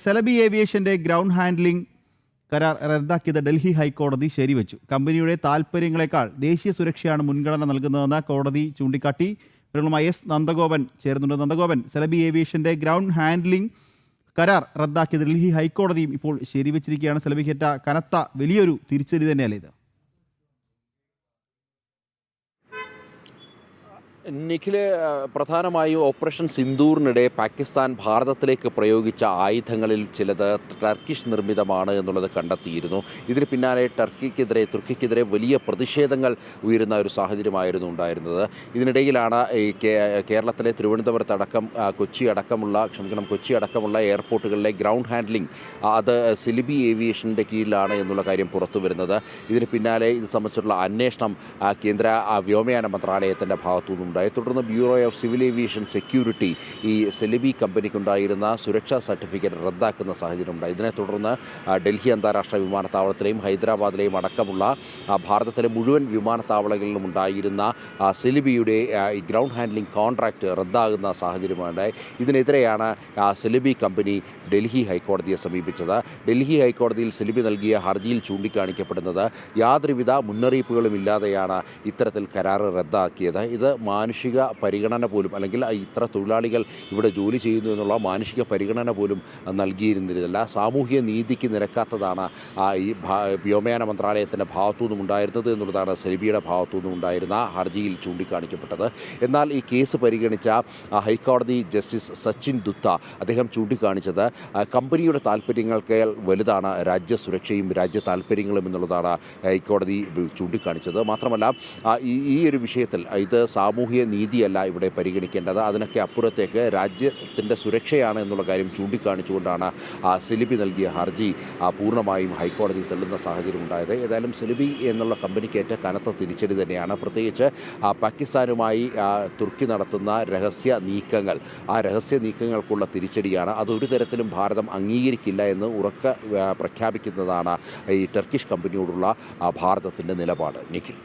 Celebi ഏവിയേഷന്റെ ground handling കരാർ റദ്ദാക്കിയത് ഡൽഹി ഹൈക്കോടതി ശരിവെച്ചു. കമ്പനിയുടെ താൽപ്പര്യങ്ങളെക്കാൾ ദേശീയ സുരക്ഷയാണ് മുൻഗണന നൽകുന്നതെന്ന് കോടതി ചൂണ്ടിക്കാട്ടി. ഇവരുമായി എസ് നന്ദഗോപൻ ചേർന്നുണ്ട്. നന്ദഗോപൻ, സെലബി ഏവിയേഷന്റെ ഗ്രൗണ്ട് ഹാൻഡ്ലിംഗ് കരാർ റദ്ദാക്കിയത് ഡൽഹി ഹൈക്കോടതിയും ഇപ്പോൾ ശരിവെച്ചിരിക്കുകയാണ്. സെലബിക്കേറ്റ കനത്ത വലിയൊരു തിരിച്ചടി തന്നെയല്ലേ ഇത്? നിഖില്, പ്രധാനമായും ഓപ്പറേഷൻ സിന്ദൂറിനിടെ പാകിസ്ഥാൻ ഭാരതത്തിലേക്ക് പ്രയോഗിച്ച ആയുധങ്ങളിൽ ചിലത് ടർക്കിഷ് നിർമ്മിതമാണ് എന്നുള്ളത് കണ്ടെത്തിയിരുന്നു. ഇതിന് പിന്നാലെ തുർക്കിക്കെതിരെ വലിയ പ്രതിഷേധങ്ങൾ ഉയരുന്ന ഒരു സാഹചര്യമായിരുന്നു ഉണ്ടായിരുന്നത്. ഇതിനിടയിലാണ് ഈ കേരളത്തിലെ തിരുവനന്തപുരത്തടക്കം കൊച്ചി അടക്കമുള്ള എയർപോർട്ടുകളിലെ ഗ്രൗണ്ട് ഹാൻഡ്ലിംഗ് അത് സെലിബി ഏവിയേഷൻ്റെ കീഴിലാണ് എന്നുള്ള കാര്യം പുറത്തു വരുന്നത്. ഇതിന് പിന്നാലെ ഇത് സംബന്ധിച്ചുള്ള അന്വേഷണം കേന്ദ്ര വ്യോമയാന മന്ത്രാലയത്തിൻ്റെ ഭാഗത്തുനിന്നും തുടർന്ന് bureau of civil aviation security ഈ സെലിബി കമ്പനിക്കുണ്ടായിരുന്ന സുരക്ഷാ സർട്ടിഫിക്കറ്റ് റദ്ദാക്കുന്ന സാഹചര്യമുണ്ടായി. ഇതിനെ തുടർന്ന് ഡൽഹി അന്താരാഷ്ട്ര വിമാനത്താവളത്തിലെയും ഹൈദരാബാദിലെയും അടക്കമുള്ള ഭാരതത്തിലെ മുഴുവൻ വിമാനത്താവളങ്ങളിലും ഉണ്ടായിരുന്ന സെലിബിയുടെ ഈ ഗ്രൗണ്ട് ഹാൻഡ്ലിംഗ് കോൺട്രാക്റ്റ് റദ്ദാകുന്ന സാഹചര്യമുണ്ടായി. ഇതിനെതിരെയാണ് സെലിബി കമ്പനി ഡൽഹി ഹൈക്കോടതിയെ സമീപിച്ചത്. ഡൽഹി ഹൈക്കോടതിയിൽ സെലിബി നൽകിയ ഹർജിയിൽ ചൂണ്ടിക്കാണിക്കപ്പെടുന്നത് യാതൊരുവിധ മുന്നറിയിപ്പുകളും ഇല്ലാതെയാണ് ഇത്തരത്തിൽ കരാർ റദ്ദാക്കിയത്. ഇത് മാനുഷിക പരിഗണന പോലും, അല്ലെങ്കിൽ ഇത്ര തൊഴിലാളികൾ ഇവിടെ ജോലി ചെയ്യുന്നു എന്നുള്ള മാനുഷിക പരിഗണന പോലും നൽകിയിരുന്നില്ല. സാമൂഹിക നീതിക്ക് നിരക്കാത്തതാണ് ഈ വ്യോമയാന മന്ത്രാലയത്തിൻ്റെ ഭാഗത്തുനിന്നും ഉണ്ടായിരുന്നത് എന്നുള്ളതാണ് സെലിബിയുടെ ഭാഗത്തുനിന്നും ഉണ്ടായിരുന്ന ഹർജിയിൽ ചൂണ്ടിക്കാണിക്കപ്പെട്ടത്. എന്നാൽ ഈ കേസ് പരിഗണിച്ച ഹൈക്കോടതി ജസ്റ്റിസ് സച്ചിൻ ദുത്ത അദ്ദേഹം ചൂണ്ടിക്കാണിച്ചത് കമ്പനിയുടെ താല്പര്യങ്ങൾക്ക് വലുതാണ് രാജ്യസുരക്ഷയും രാജ്യ താല്പര്യങ്ങളും എന്നുള്ളതാണ് ഹൈക്കോടതി ചൂണ്ടിക്കാണിച്ചത്. മാത്രമല്ല ഈ ഒരു വിഷയത്തിൽ ഇത് സാമൂഹിക നീതിയല്ല ഇവിടെ പരിഗണിക്കേണ്ടത്, അതിനൊക്കെ അപ്പുറത്തേക്ക് രാജ്യത്തിൻ്റെ സുരക്ഷയാണ് എന്നുള്ള കാര്യം ചൂണ്ടിക്കാണിച്ചുകൊണ്ടാണ് സെലിബി നൽകിയ ഹർജി പൂർണ്ണമായും ഹൈക്കോടതി തള്ളുന്ന സാഹചര്യം ഉണ്ടായത്. ഏതായാലും സെലിബി എന്നുള്ള കമ്പനിക്കേറ്റ കനത്ത തിരിച്ചടി തന്നെയാണ്. പ്രത്യേകിച്ച് പാകിസ്ഥാനുമായി തുർക്കി നടത്തുന്ന രഹസ്യ നീക്കങ്ങൾക്കുള്ള തിരിച്ചടിയാണ്. അതൊരു തരത്തിലും ഭാരതം അംഗീകരിക്കില്ല എന്ന് ഉറക്കെ പ്രഖ്യാപിക്കുന്നതാണ് ഈ ടർക്കിഷ് കമ്പനിയോടുള്ള ഭാരതത്തിൻ്റെ നിലപാട്. നിഖിൽ.